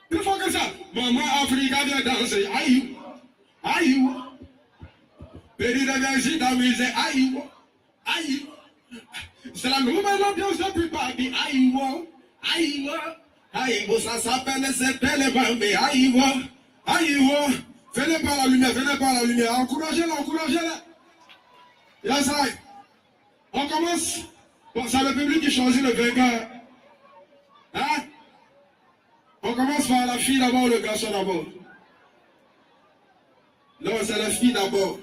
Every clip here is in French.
Plus fort que ça. Maman Africa vient danser. Aïe. Aïe. Péri de Vergi d'amuser. Aïe. Aïe. C'est la nouvelle ambiance depuis Paris. Aïe. Aïe. Aïe. Ça s'appelle c'est belle bambé. Aïe. Aïe. Venez par la lumière. Venez par la lumière. Encouragez-la. Encouragez-la. Yes, right. On commence. Bon, c'est le public qui choisit le vainqueur. Hein? On commence par la fille d'abord ou le garçon d'abord? Non, c'est la fille d'abord.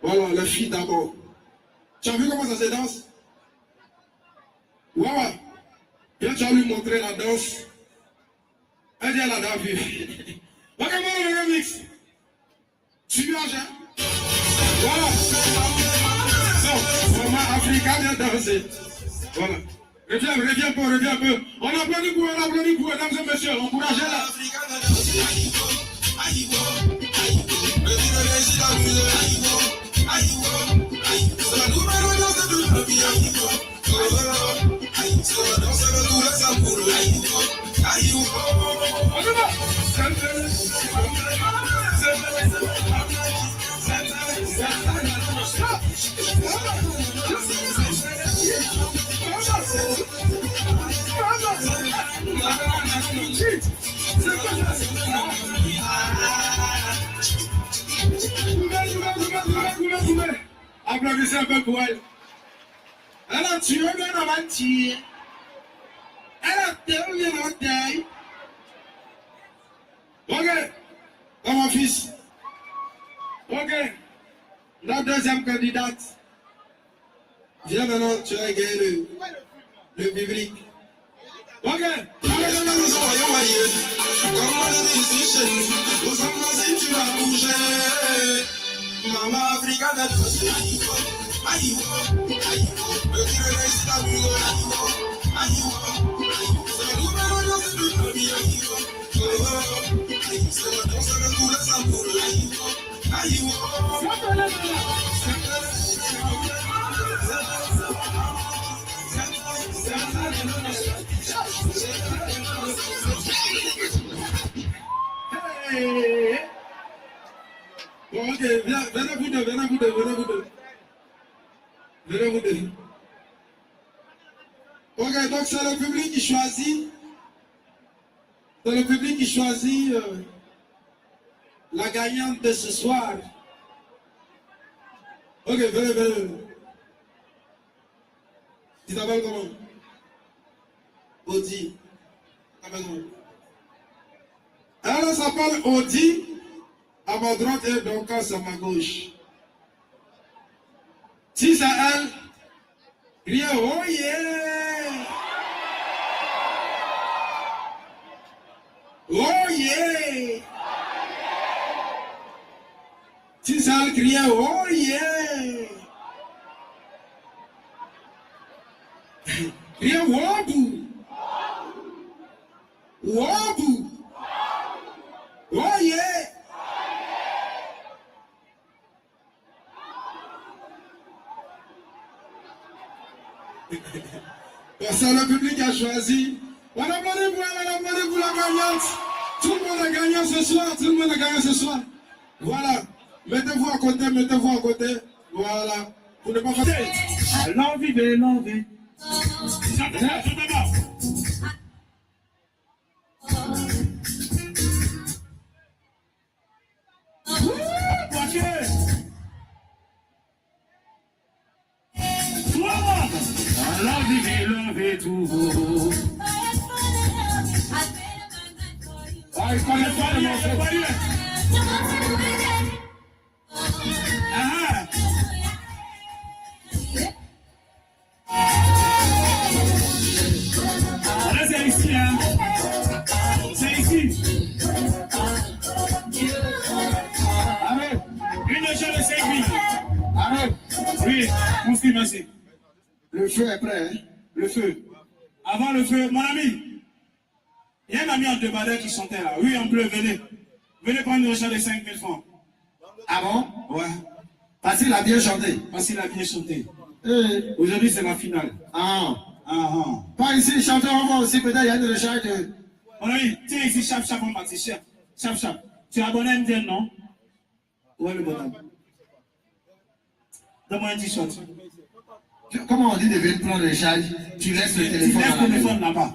Voilà, la fille d'abord. Tu as vu comment ça se danse? Ouais. Viens, tu vas lui montrer la danse. Elle dit, elle a déjà vu. Regarde-moi le remix. Suivage, hein? Voilà. Non, Maman Africa vient danser. Voilà. Reviens un peu. On applaudit pour elle, mesdames et messieurs. Encouragez-la. Applaudissez un peu pour elle. Elle a tué, bien avant de tuer. Elle a tué, bien avant de tuer. Ok. Comme mon fils. Ok. La deuxième candidate. Viens maintenant, tu vas gagner le public. Ok. Maman Africa de danser. Aïe, aïe, le tir est la musique. Aïe, c'est la nouvelle ambiance de la vie. Aïe, c'est la danse de tous les amours. Aïe, hey. Ok, venez vous deux. Ok, donc c'est le public qui choisit. C'est le public qui choisit la gagnante de ce soir. Ok, venez. Tu t'appelles comment? Audi. Elle s'appelle Audi. À ma droite et Dorcas à ma gauche. Si c'est elle, criez oh yeah! Oh yeah! Si c'est elle, criez oh yeah! Criez wobou! Wobou! Oh yeah! C'est le public qui a choisi. On applaudit pour la gagnante. Tout le monde a gagné ce soir. Voilà. Mettez-vous à côté. Voilà. Pour ne pas faire. L'envie. Love tout. Ah, il connaît pas le morceau. Là, c'est ici, hein. C'est ici. Arrête. Une chose de 5 minutes. Arrête. Oui, merci. Le feu est prêt, hein? Le feu. Avant le feu, mon ami, il y a un ami en débardeur qui chantait là. Oui, en bleu, venez. Venez prendre une recharge de 5 000 francs. Ah bon? Ouais. Parce qu'il a bien chanté. Aujourd'hui, c'est la finale. Pas ici, chanteur, on va aussi, peut-être, il y a une recharge de... Mon ami, tiens ici, chap, chap, on partit, chap, chap, chap. Tu es abonné à MTN, non? Où est le portable? Donne-moi un t-shirt. Comment on dit de venir prendre le charge? Tu laisses le téléphone. Tu laisses le téléphone là-bas.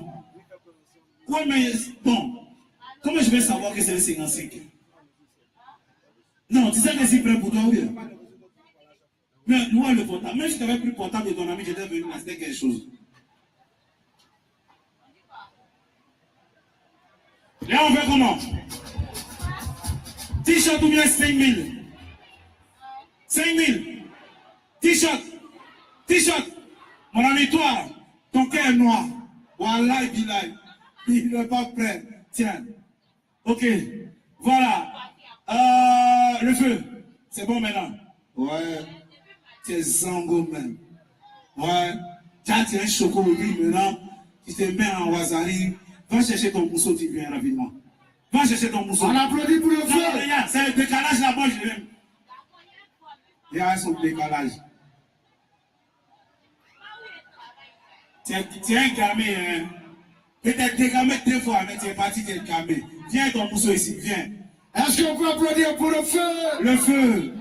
Ouais, mais bon, comment je vais savoir que c'est le 55? Non, tu sais que c'est prêt pour toi ou bien? Mais loin le portable. Même si tu avais pris le portable de ton ami, j'étais venu acheter quelque chose. Là, on fait comment? T-shirt ou bien 5000? 5000. T-shirt. T-shirt. Mon ami, toi, ton cœur est noir. Wallah, il n'est pas prêt. Tiens. Ok. Voilà. Le feu. C'est bon maintenant. Ouais. Tu es zango même. Ouais. Tu as un choco maintenant. Tu te mets en wazari. Va chercher ton mousseau, tu viens rapidement. Va chercher ton mousseau. On applaudit pour le feu. Non, regarde, c'est le décalage là-bas, je l'aime. Il y a son décalage. Tu es un gamé, hein. Peut-être t'es gamé 2 fois, mais tu es parti, tu es gamé. Viens ton mousseau ici, viens. Est-ce qu'on peut applaudir pour le feu? Le feu.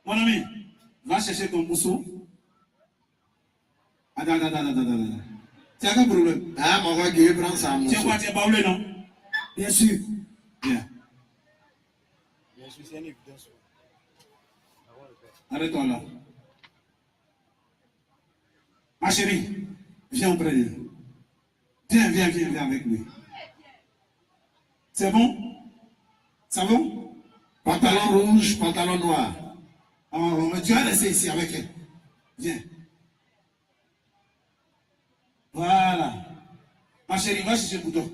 Mon ami, va chercher ton mousseau. Attends. Tu as quel problème? Ah, mon gars, je vais prendre ça. Tu es quoi, tu es baoulé, non? Bien sûr. Bien. Bien sûr, c'est une évidence. Arrête-toi là. Ma chérie, viens auprès de lui. Viens avec lui. C'est bon? C'est bon? Pantalon rouge, pantalon noir. Oh, mais tu vas laisser ici avec elle. Viens. Voilà. Ma chérie, va chercher le bouton.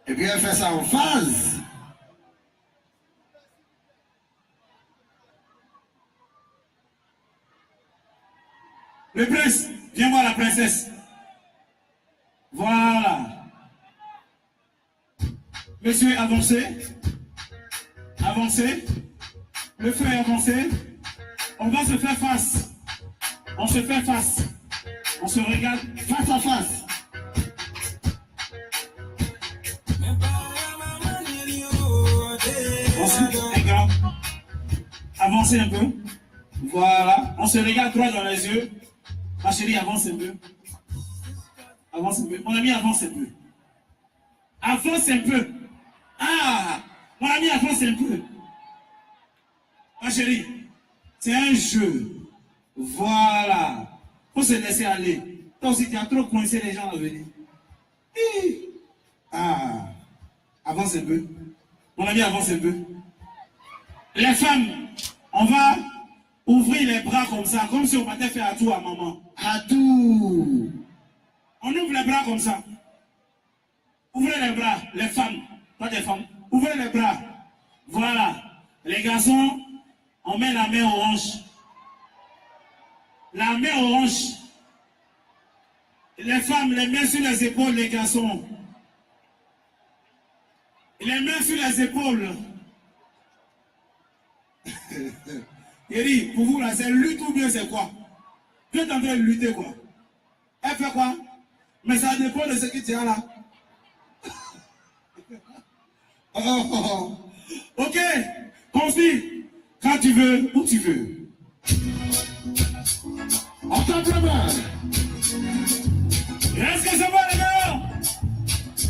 Et puis elle fait ça en phase. Le prince, viens voir la princesse. Voilà. Monsieur, avancez. Avancez. Le feu est avancé. On va se faire face. On se fait face. On se regarde face à face. Ensuite, les gars, avancez un peu. Voilà. On se regarde droit dans les yeux. Ma chérie, avance un peu. Avance un peu. Mon ami, avance un peu. Avance un peu. Ah! Mon ami, avance un peu. Ma chérie, c'est un jeu. Voilà. Faut se laisser aller. Toi aussi, tu as trop coincé les gens à venir. Ah! Avance un peu. Mon ami, avance un peu. Les femmes, on va ouvrir les bras comme ça, comme si on partait faire à tout à maman. À tout. On ouvre les bras comme ça. Ouvrez les bras, les femmes, pas des femmes. Ouvrez les bras. Voilà. Les garçons, on met la main aux hanches. La main aux hanches. Les femmes, les mains sur les épaules, les garçons. Les mains sur les épaules. Eri, pour vous là, c'est lutte ou bien c'est quoi? Tu es en train de lutter quoi? Elle fait quoi? Mais ça dépend de ce qui tient là. Oh. Ok, confie. Quand tu veux, où tu veux. On t'entraîne. Est-ce que c'est bon les gars?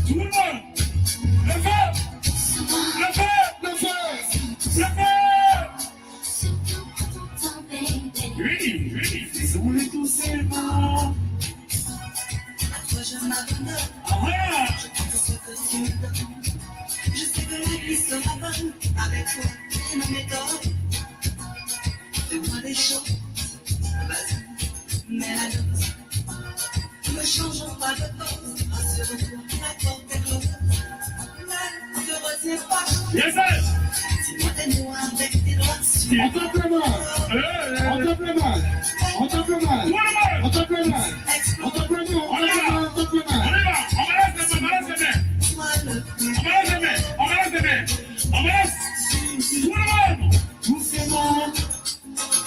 Tout le monde. Le feu. Le feu. Le feu. Le feu. Oui, désolé tout simplement. Ah, je sais que la vie sera bonne avec toi et nos méthodes. Fais-moi des choses, vas-y, mets la dose. Ne changeons pas de pose, rassure-toi, la porte est close. Ne te retiens pas, yes sir. dis-moi des mots avec tes doigts sur On t'entraîne. On t'entraîne. On t'entraîne. On t'entraîne. On t'entraîne. On y va. On balance les mains. toi le plus. On balance les mains. Tout le monde. Doucement.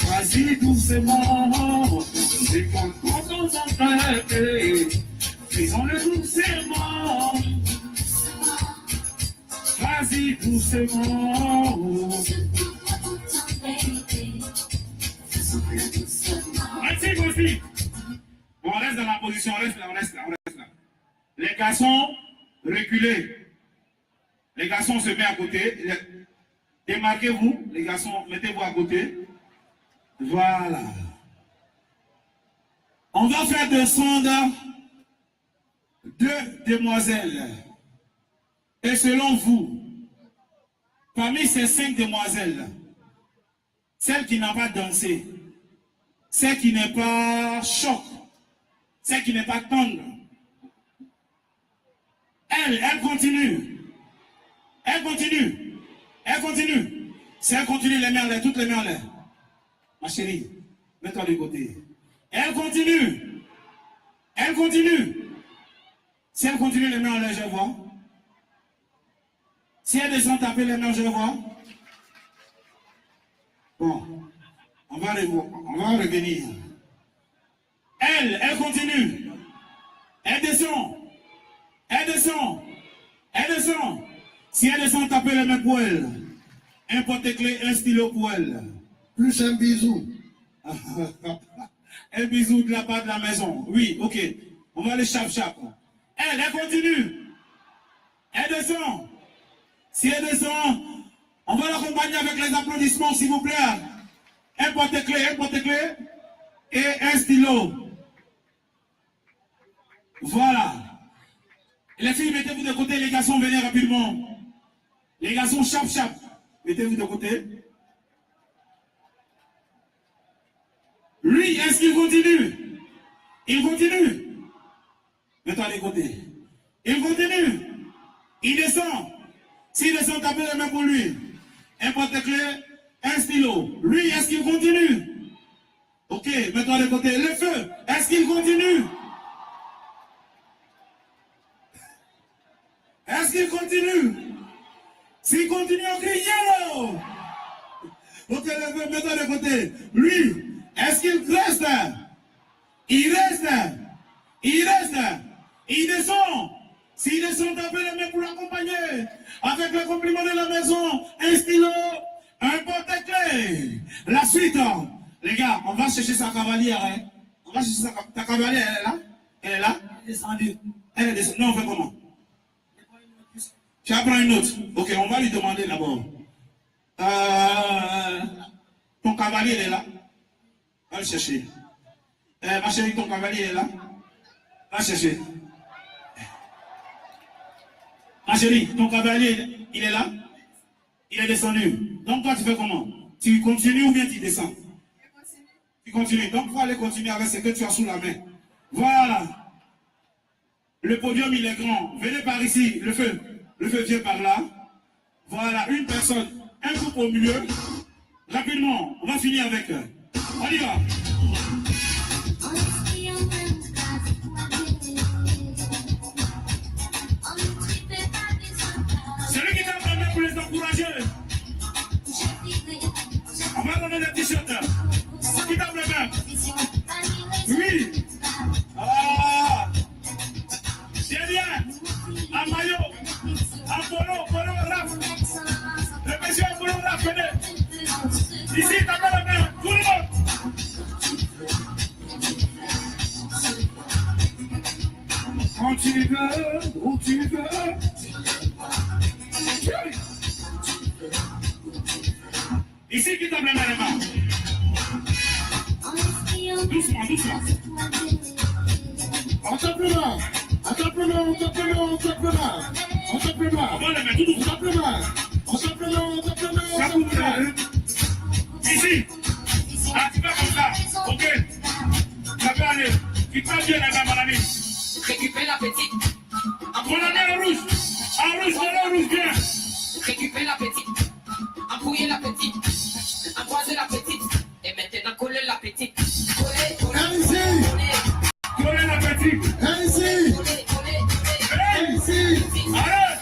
Vas-y doucement. C'est quand on s'entraîne. vas-y doucement. Merci, aussi. Bon, on reste dans la position, on reste là. Les garçons, reculez. Les garçons se mettent à côté. Démarquez-vous, les garçons, mettez-vous à côté. Voilà. On va faire descendre 2 demoiselles. Et selon vous, parmi ces 5 demoiselles, celle qui n'a pas dansé, celle qui n'est pas choc, celle qui n'est pas tendre, elle continue. Elle continue. Si elle continue, les mains en l'air, toutes les mains en l'air. Ma chérie, mets-toi de côté. Elle continue. Si elle continue, les mains en l'air, je vois. Si elle descend taper les mains, je vois. Bon, on va revenir. Elle continue. Elle descend. Si elle descend, taper les mains pour elle. Un porte-clés, un stylo pour elle. Plus un bisou. Un bisou de la part de la maison. Oui, ok. On va aller chap. Elle continue. Elle descend. Si elle descend, on va l'accompagner avec les applaudissements, s'il vous plaît. Un porte-clés et un stylo. Voilà. Les filles, mettez-vous de côté, les garçons, venez rapidement. Les garçons, chap. Mettez-vous de côté. Lui, est-ce qu'il continue? Il continue. Mets-toi de côté. Il continue. Il descend. S'il descend, tapez les mains pour lui. Un porte-clés, un stylo. Lui, est-ce qu'il continue? Ok, mets-toi de côté. Le feu, est-ce qu'il continue? Est-ce qu'il continue? S'il continue, on crie yellow. Ok, le feu, mets-toi de côté. Lui, est-ce qu'il reste? Il reste. Il descend. S'il descend, tapez les mains pour l'accompagner. Avec le compliment de la maison, un stylo, un porte-clés. La suite, les gars, on va chercher sa cavalière. Hein. On va chercher ta cavalière, elle est là? Elle est là? Elle est descendue. Elle est descendue. Non, on fait comment? Tu vas prendre une autre. Ok, on va lui demander d'abord. Ton cavalier, il est là? Va le chercher. Ma chérie, ton cavalier est là? Va le chercher. Ma chérie, ton cavalier, il est là? Il est descendu. Donc toi, tu fais comment? Tu continues ou bien tu descends? Tu continues. Donc il faut aller continuer avec ce que tu as sous la main. Voilà. Le podium, il est grand. Venez par ici. Le feu vient par là. Voilà, une personne. Un groupe au milieu. Rapidement, on va finir avec eux. On y va. Celui qui t'a donné pour les encourager. On va donner des t-shirts. Qui tape le main? Oui. Ah. C'est bien. Un maillot. Un polo, rap. Le monsieur en polo, rap, venez. Ici, tapez la main. Tout le monde. Quand tu veux, où tu veux. Ici, qui tape la main, les mains. Doucement. On tape le main. On tape le main. On va les mettre tout doucement. Ici. Ah, tu fais comme ça. Ok. Ça peut aller. Tu tapes bien les mains, mon ami. Récupère la petite. Mon ami en rouge. En rouge, bien. Récupère la petite. Embrouiller la petite. Embrasser la petite. Et maintenant coller la petite. Coller la petite. Allez.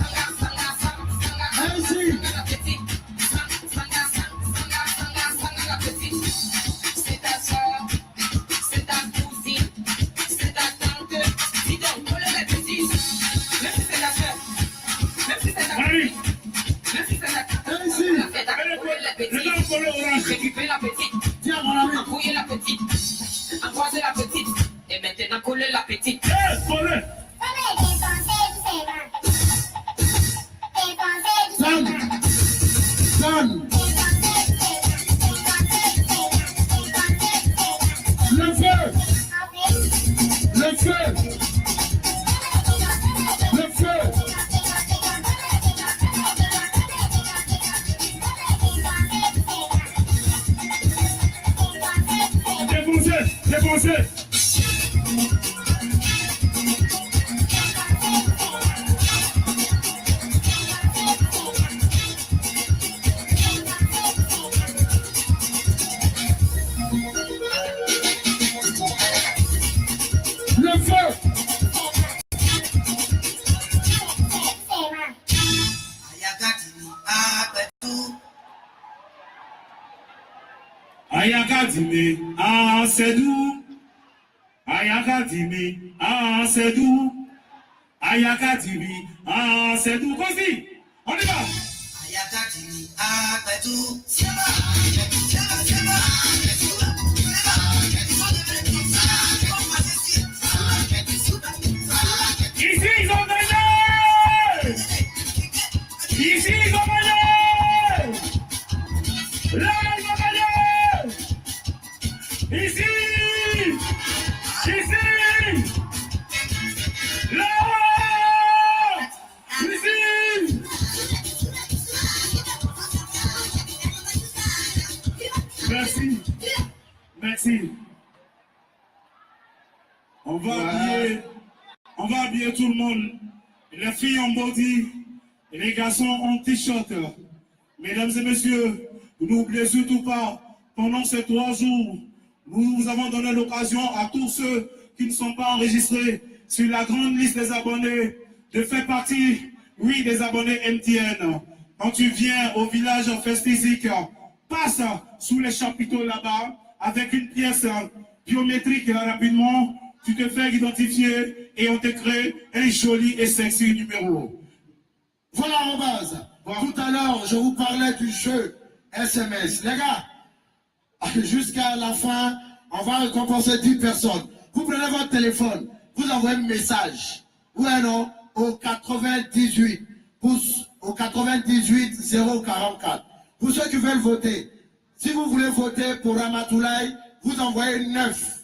C'est ta soeur, c'est ta cousine, c'est ta tante. Dis donc, coller la petite. Même si c'est ta soeur, même si c'est ta Allez. Ayaka dime, ah c'est doux. Ayaka dime, ah c'est doux. Ayaka dime, ah c'est doux. Vas-y, on y va. Ayakatini, apetu, siapa? Ici ils ont gagné. Ici ils ont gagné. Là ils ont gagné. Ici. Ici. Là. Ici. Merci. Merci. On va habiller tout le monde. Les filles en body, les garçons en t-shirt. Mesdames et messieurs, n'oubliez surtout pas, pendant ces 3 jours, nous vous avons donné l'occasion à tous ceux qui ne sont pas enregistrés sur la grande liste des abonnés de faire partie, oui, des abonnés MTN. Quand tu viens au village Festizique, passe sous les chapiteaux là-bas avec une pièce biométrique rapidement. Tu te fais identifier et on te crée un joli et sexy numéro. Voilà en base. Tout à l'heure, je vous parlais du jeu SMS. Les gars, jusqu'à la fin, on va récompenser 10 personnes. Vous prenez votre téléphone, vous envoyez un message. Ouais, non, au 98, au 98 044. Pour ceux qui veulent voter, si vous voulez voter pour Ramatoulaye, vous envoyez 9.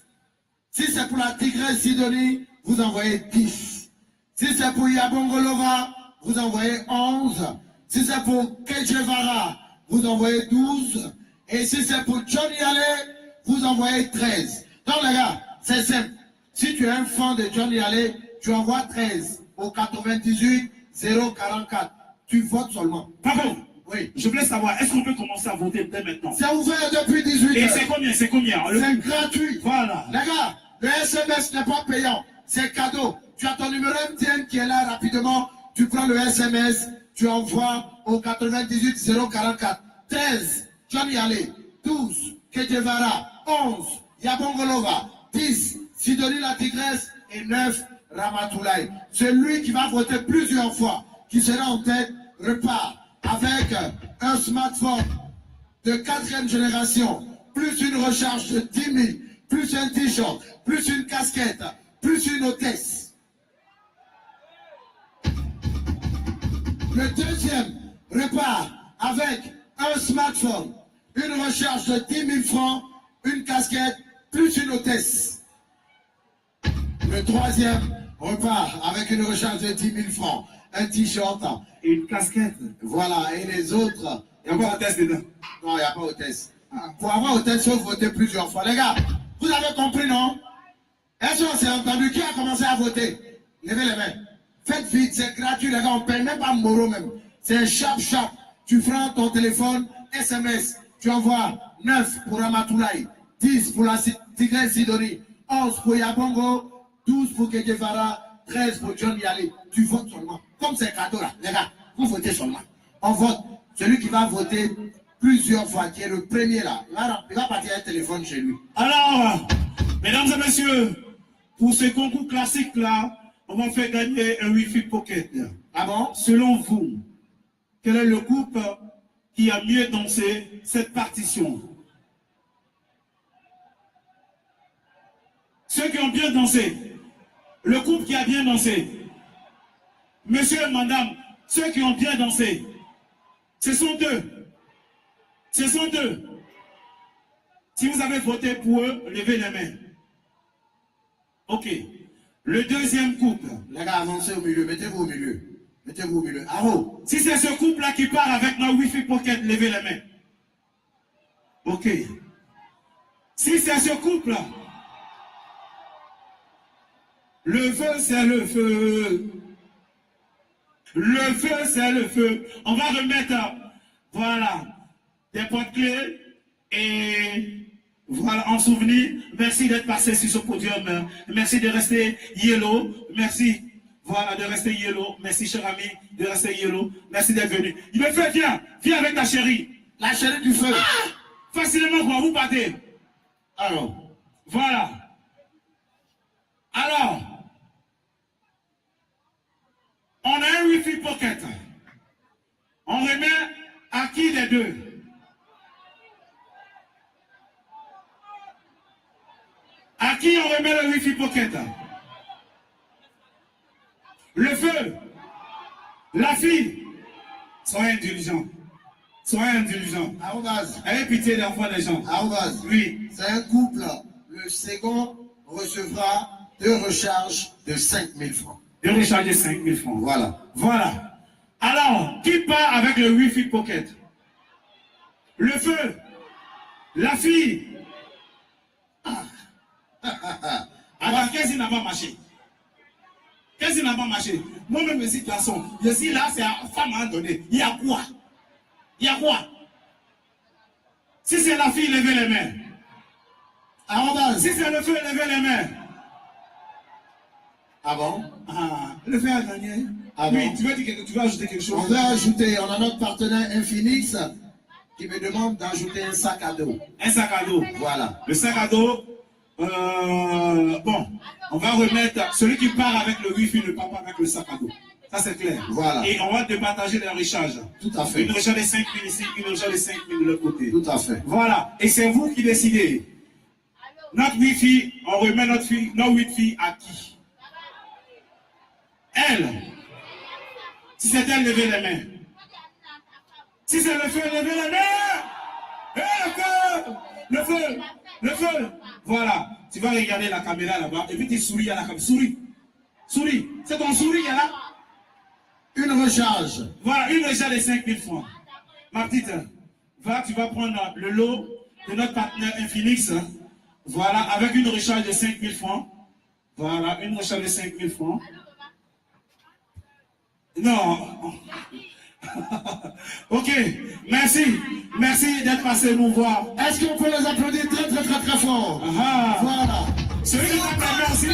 Si c'est pour la Tigresse Sidonie, vous envoyez 10. Si c'est pour Yabongolova, vous envoyez 11. Si c'est pour Kejevara, vous envoyez 12. Et si c'est pour Johnny Alley, vous envoyez 13. Donc les gars, c'est simple. Si tu es un fan de Johnny Alley, tu envoies 13 au 98 044. Tu votes seulement. Pardon. Oui. Je voulais savoir, est-ce qu'on peut commencer à voter dès maintenant? C'est ouvert depuis 18 Et heures. c'est combien? C'est combien? C'est gratuit. Voilà. Les gars, le SMS n'est pas payant. C'est cadeau. Tu as ton numéro MTN qui est là rapidement. Tu prends le SMS, tu envoies au 98 044. 13, Johnny Alley. 12, Kejevara. 11, Yabongolova. 10, Sidonie la Tigresse. Et 9, Ramatoulaye. Celui qui va voter plusieurs fois, qui sera en tête, repart avec un smartphone de 4e génération, plus une recharge de 10 000, plus un t-shirt, plus une casquette, plus une hôtesse. Le deuxième repart avec un smartphone, une recharge de 10 000 francs, une casquette, plus une hôtesse. Le troisième repart avec une recharge de 10 000 francs, un t-shirt, Et une casquette. voilà, et les autres. Il n'y a pas de test dedans. Non, il n'y a pas hôtesse. Pour avoir hôtesse, il faut voter plusieurs fois. Les gars, vous avez compris, non? Est-ce qu'on s'est entendu? Qui a commencé à voter? Levez les mains. Faites vite, c'est gratuit, les gars. On ne paye même pas Moro même. C'est un sharp. Tu prends ton téléphone, SMS. Tu envoies 9 pour Ramatoulaye, 10 pour la Tigresse Sidonie, 11 pour Yabongo, 12 pour Kejevara, 13 pour Johnny Alley. Tu votes seulement. Comme c'est cadeau là, les gars, vous votez seulement. On vote. Celui qui va voter plusieurs fois, qui est le premier là, il va partir un téléphone chez lui. Alors, mesdames et messieurs, pour ce concours classique là, on va faire gagner un Wi-Fi Pocket. Ah bon? Selon vous, quel est le groupe qui a mieux dansé cette partition? Ceux qui ont bien dansé. Le groupe qui a bien dansé. Monsieur et madame, ceux qui ont bien dansé. Ce sont deux. Ce sont deux. Si vous avez voté pour eux, levez les mains. Ok. Le deuxième couple. Les gars, avancez au milieu, mettez-vous au milieu. Mettez-vous au milieu. Aro. Si c'est ce couple-là qui part avec ma Wi-Fi Pocket, levez les mains. Ok. Si c'est ce couple-là, le feu, c'est le feu. Le feu, c'est le feu. On va remettre, voilà, des porte-clés et voilà, en souvenir. Merci d'être passé sur ce podium. Merci de rester yellow. Merci, voilà, de rester yellow. Merci, cher ami, de rester yellow. Merci d'être venu. Il me fait, viens avec ta chérie. La chérie du feu. facilement quand vous partez. Alors, Voilà. Alors, on a un Wi-Fi Pocket. On remet à qui des deux? À qui on remet le Wi-Fi Pocket? Le feu, la fille. Soyez indulgents. Soyez indulgents. Arrobase. Ayez pitié des enfants des gens. Arrobase. Oui. C'est un couple. Le second recevra 2 recharges de 5 000 francs. De recharger 5 000 francs. Voilà. Voilà. Alors, qui part avec le Wi-Fi Pocket? Le feu, la fille. Alors, qu'est-ce qui n'a pas marché? Qu'est-ce qui n'a pas marché? Moi-même, je suis garçon. Je suis là, c'est à femme à donner. Il y a quoi? Il y a quoi? Si c'est la fille, levez les mains. Arrobase. Si c'est le feu, levez les mains. Ah bon? Ah, le feu a gagné. Ah oui, bon? tu vas ajouter quelque chose. On va ajouter, on a notre partenaire Infinix qui me demande d'ajouter un sac à dos. Un sac à dos. Voilà. Le sac à dos, bon, on va remettre, celui qui part avec le Wi-Fi ne part pas avec le sac à dos. Ça c'est clair. Voilà. Et on va départager les recharges. Tout à fait. Une recharge de 5 000 ici, une recharge de 5 000 de l'autre côté. Tout à fait. Voilà. Et c'est vous qui décidez. Notre Wi-Fi, on remet notre Wi-Fi à qui? Elle. Si c'est elle, levez les mains. Si c'est le feu, levez les mains. Le feu! Le feu! Le feu! Voilà. Tu vas regarder la caméra là-bas et puis tu souris à la caméra. Souris. Souris. C'est ton souris là? Une recharge. Voilà, une recharge de 5 000 francs. Ma petite, va, tu vas prendre le lot de notre partenaire Infinix. Voilà, avec une recharge de 5 000 francs. Voilà, une recharge de 5 000 francs. Non. Ok, merci. Merci d'être passé nous voir. Est-ce qu'on peut les applaudir très très très très fort? Ah. Voilà. Celui qui t'a permis aussi.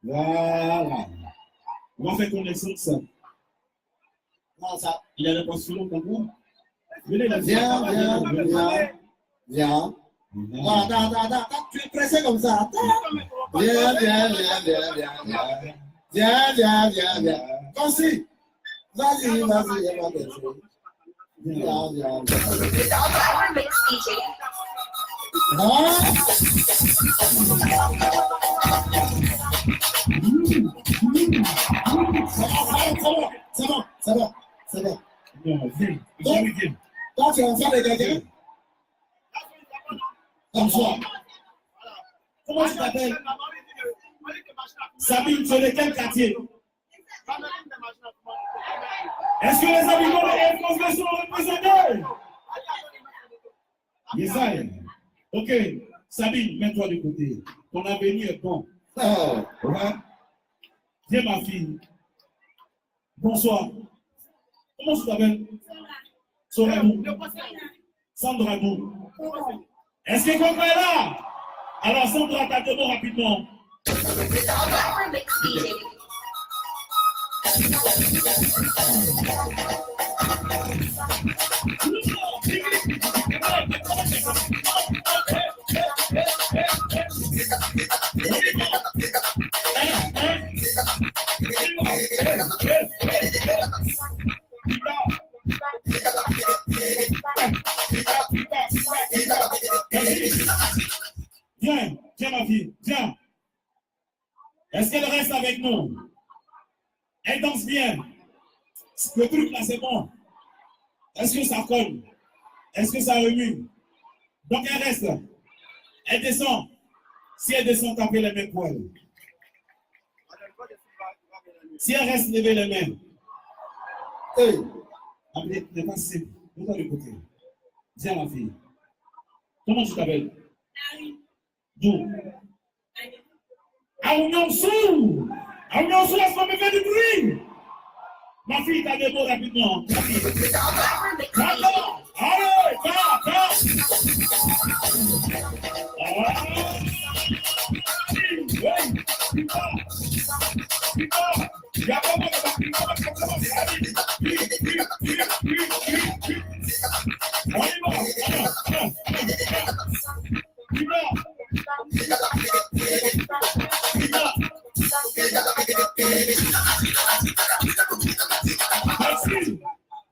Voilà. On va faire connaissance. Non, ça. Il y a des postulants comme vous. Venez là. Viens, viens, viens. Viens. Attends, attends, tu es pressé comme ça. Attends. Viens, viens, viens, viens, viens, viens. Viens, viens, viens, viens. Comme si. Vas-y, vas-y, viens, viens, viens. Non. C'est bon, c'est bon, c'est bon. Non, viens. Toi, tu es enfant de quelqu'un? Comme ça. Comment tu t'appelles? Sabine, tu es de quel quartier? Est-ce que les habitants de France sont représentés? Yesaïe. Ok, Sabine, mets-toi de côté. Ton avenir est bon. Oh. Ouais. Viens, ma fille. Bonsoir. Comment tu t'appelles? Sorabou. Sandra Bou. Est-ce que quelqu'un est là? Alors, Sandra, t'as deux mots rapidement. Viens, viens ma fille, viens. Est-ce qu'elle reste avec nous? Elle danse bien. Le truc là, c'est bon. Est-ce que ça colle? Est-ce que ça remue? Donc, elle reste. Elle descend. Si elle descend, tapez les mains pour elle. Si elle reste, levez les mains. Hey. Amenez, n'est pas simple. Vous allez le côté. Dis à ma fille. Comment tu t'appelles? D'où? Aounionsou! Aounionsou, est-ce qu'on me fait du bruit? Ma fille, t'as des mots rapidement. D'accord! Allez, va! Merci.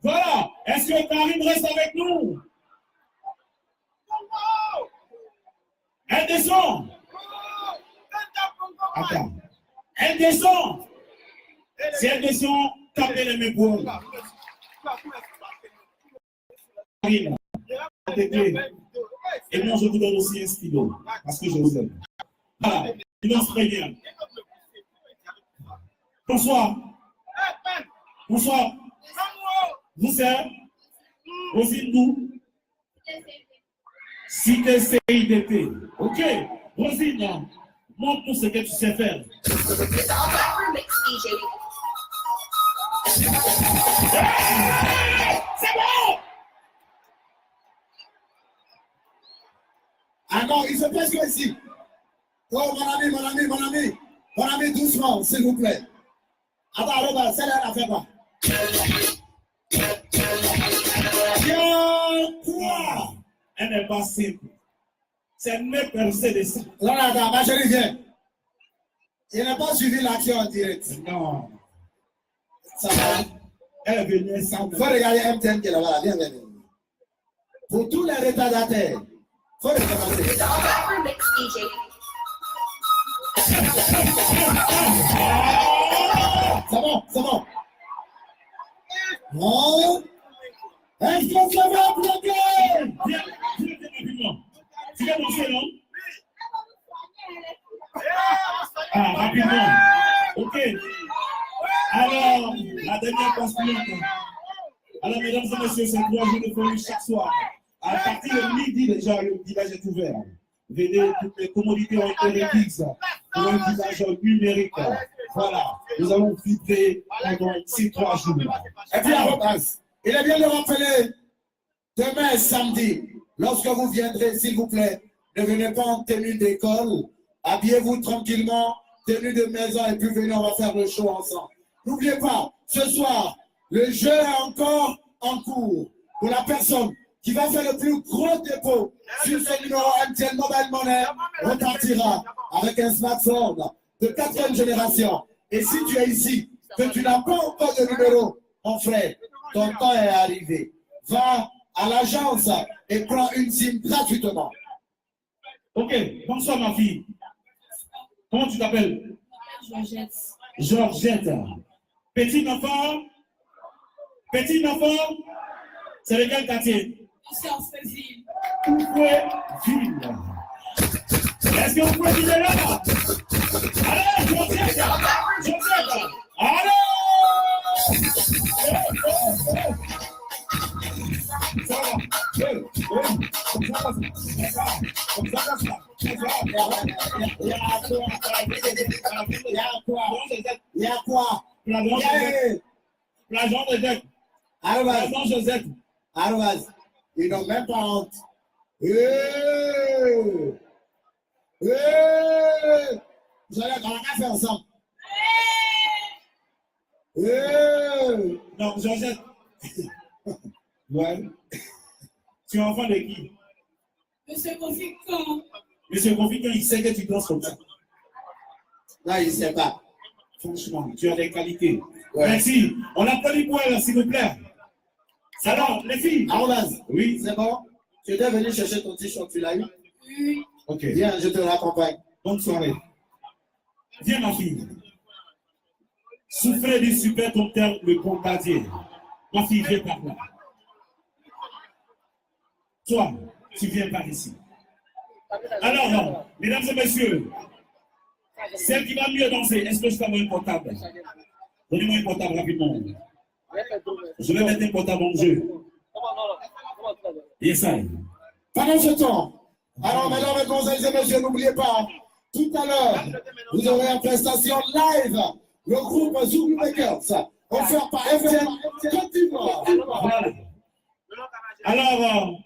Voilà. Est-ce que Karim reste avec nous? Elle descend. Attends. Elle descend. Si elle descend, tapez les mains pour elle. Karim, et moi, je vous donne aussi un stylo, parce que je vous aime. Voilà, il se très bien. Bonsoir. Bonsoir. Vous êtes Rosine, Cité CIDT. Ok. Rosine, montre-nous ce que tu sais faire. C'est bon! Ah non, il se passe quoi ici? Oh, mon ami, doucement, s'il vous plaît. Attends, celle-là, elle a fait quoi? Quoi? Elle n'est pas simple. C'est même percé de ça. Non, attends, ma chérie, viens. Il n'a pas suivi l'action en direct. Non. Ça va? Elle est venue sans. Faut regarder MTN qui est là-bas, viens. Pour tous les retardataires, faut les commencer. C'est bon. Oh. Est-ce que ça va bloquer? Viens rapidement. Tu vas manger, non? Ah, rapidement. Ok. Alors, la dernière constante. Alors, mesdames et messieurs, c'est 3 jours de folie chaque soir. À partir de midi, déjà, le village est ouvert. Venez, toutes les commodités ont été requises pour un village numérique. Voilà, nous allons vibrer pendant ces 3 jours. Et puis, il est bien de rappeler, demain samedi, lorsque vous viendrez, s'il vous plaît, ne venez pas en tenue d'école, habillez-vous tranquillement, tenue de maison, et puis venez, on va faire le show ensemble. N'oubliez pas, ce soir, le jeu est encore en cours. Pour la personne qui va faire le plus gros dépôt sur ce numéro MTN Mobile Money, repartira avec un smartphone de 4e génération. Et si tu es ici, que tu n'as pas encore de numéro, mon frère, ton temps est arrivé. Va à l'agence et prends une SIM gratuitement. Ok, bonsoir ma fille. Comment tu t'appelles? Georgette. Georgette. Petit enfant, c'est lequel quartier? C'est en Fréville. Oufouéville. Est-ce que vous pouvez dire là? Allez, Georgette. Allez! Il y a quoi? Plageant de Jacques. Plageant Joseph. Arvaz, ils n'ont même pas honte. Vous allez faire ensemble. Non, Joseph. Ouais. Tu es enfant de qui? Monsieur Confiquant. Monsieur Confiquant, il sait que tu danses comme ça. Là, il ne sait pas. Franchement, tu as des qualités. Ouais. Merci. On applaudit pour elle, s'il vous plaît. Alors, les filles. Arvaz, Oui. c'est bon? Tu étais venu chercher ton t-shirt, tu l'as eu? Oui. Ok. Viens, je te raccompagne. Bonne soirée. Viens, ma fille. Souffrez du superconducteur, le bombardier. Ma fille, viens par là. Toi, tu viens par ici. Alors, mesdames et messieurs, celle qui va mieux danser, est-ce que je peux avoir un portable? Donnez-moi un portable rapidement. Je vais mettre un portable en jeu. Yes, I. Pendant ce temps, alors mesdames, mesdemoiselles et messieurs, n'oubliez pas, tout à l'heure, vous aurez en prestation live le groupe Zulu Makers, offert par FM Côte d'Ivoire. Voilà. Alors,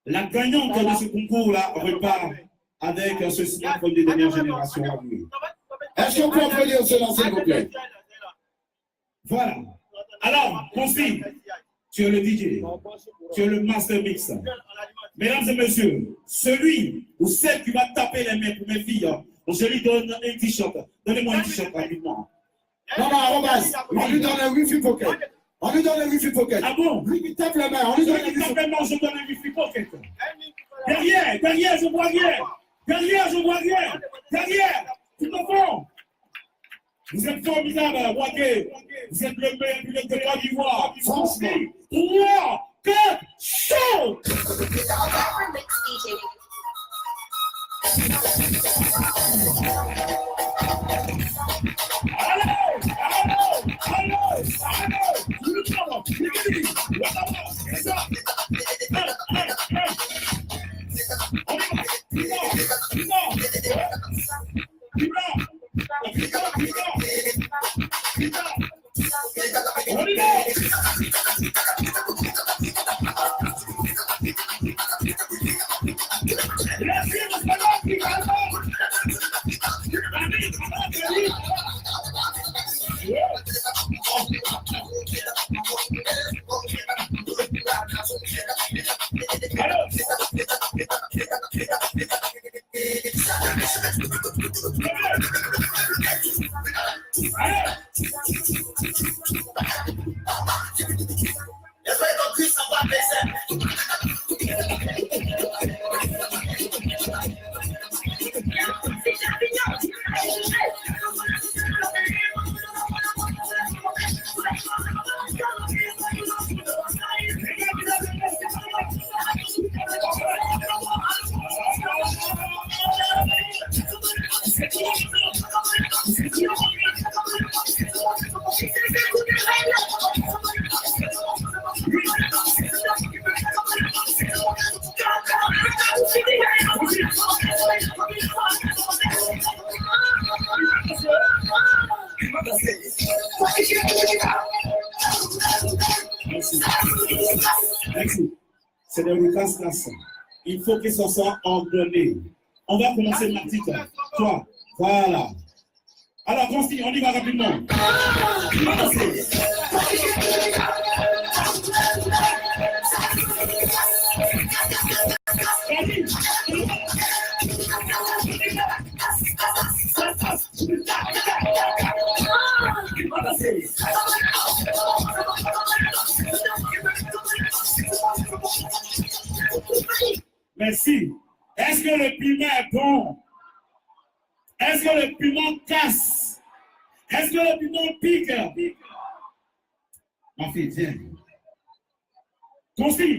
la gagnante de ce concours-là repart avec ce smartphone de dernière génération à lui. Est-ce qu'on peut applaudir cela, s'il vous plaît? Voilà. Alors, Confi, tu es le DJ, tu es le master mix. Mesdames et messieurs, celui ou celle qui va taper les mains pour mes filles, je lui donne un t-shirt. Donnez-moi un t-shirt rapidement. Non, Robas, on lui donne un Wi-Fi pocket. On lui donne un Wi-Fi pocket. Ah bon? Lui qui tape la main, on lui donne un Celui qui Wi-Fi tape les mains, je donne un Wi-Fi pocket. Derrière, je vois rien. Derrière, je vois rien. Derrière, tout au fond. Vous êtes formidable, Wagé. Vous êtes le meilleur pilote de Côte d'Ivoire. Franchement. 3, 4, chaud! Merci. C'est de Lucas. Il faut que ça soit ordonné. On va commencer ma petite. Toi, voilà. Alors, Confi, on y va rapidement. Merci. Est-ce que le piment est bon? Est-ce que le piment casse? Est-ce que le piment pique? Ma fille, viens. Confi.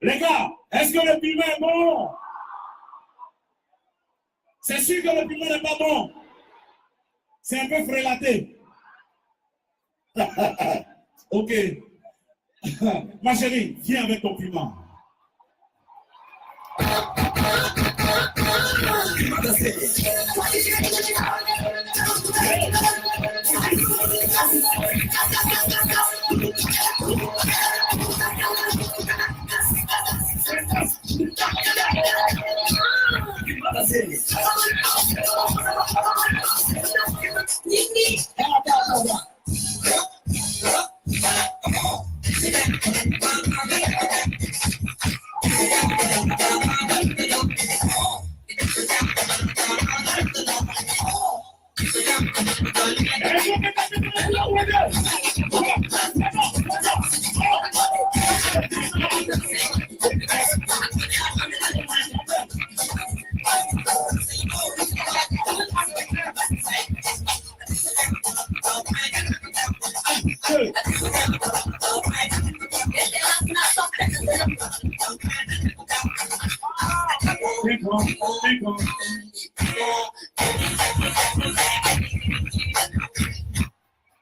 Les gars, est-ce que le piment est bon? C'est sûr que le piment n'est pas bon. C'est un peu frélaté. Ok. Ma chérie, viens avec ton piment.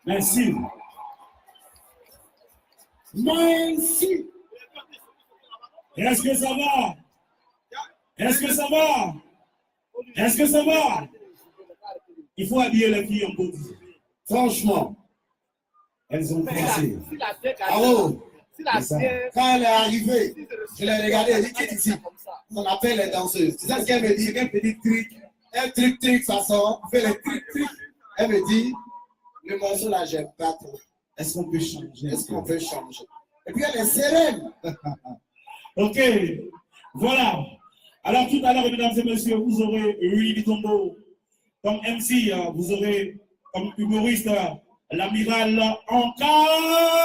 Merci. Merci. Est-ce que ça va? Est-ce que ça va? Est-ce que ça va? Il faut habiller les filles en body. Franchement, Elles ont pensé. ah oh, quand elle est arrivée, je l'ai regardée, elle dit qui est ici? On appelle les danseuses. Tu sais ce qu'elle me dit? Un petit truc, ça sort, on fait les trucs. Elle me dit, le morceau là, j'aime pas trop. Est-ce qu'on peut changer? Est-ce qu'on peut changer? Et puis elle est sereine. Ok, voilà. Alors tout à l'heure, mesdames et messieurs, vous aurez Willy Bitombo comme MC, vous aurez comme humoriste l'amiral Ankar.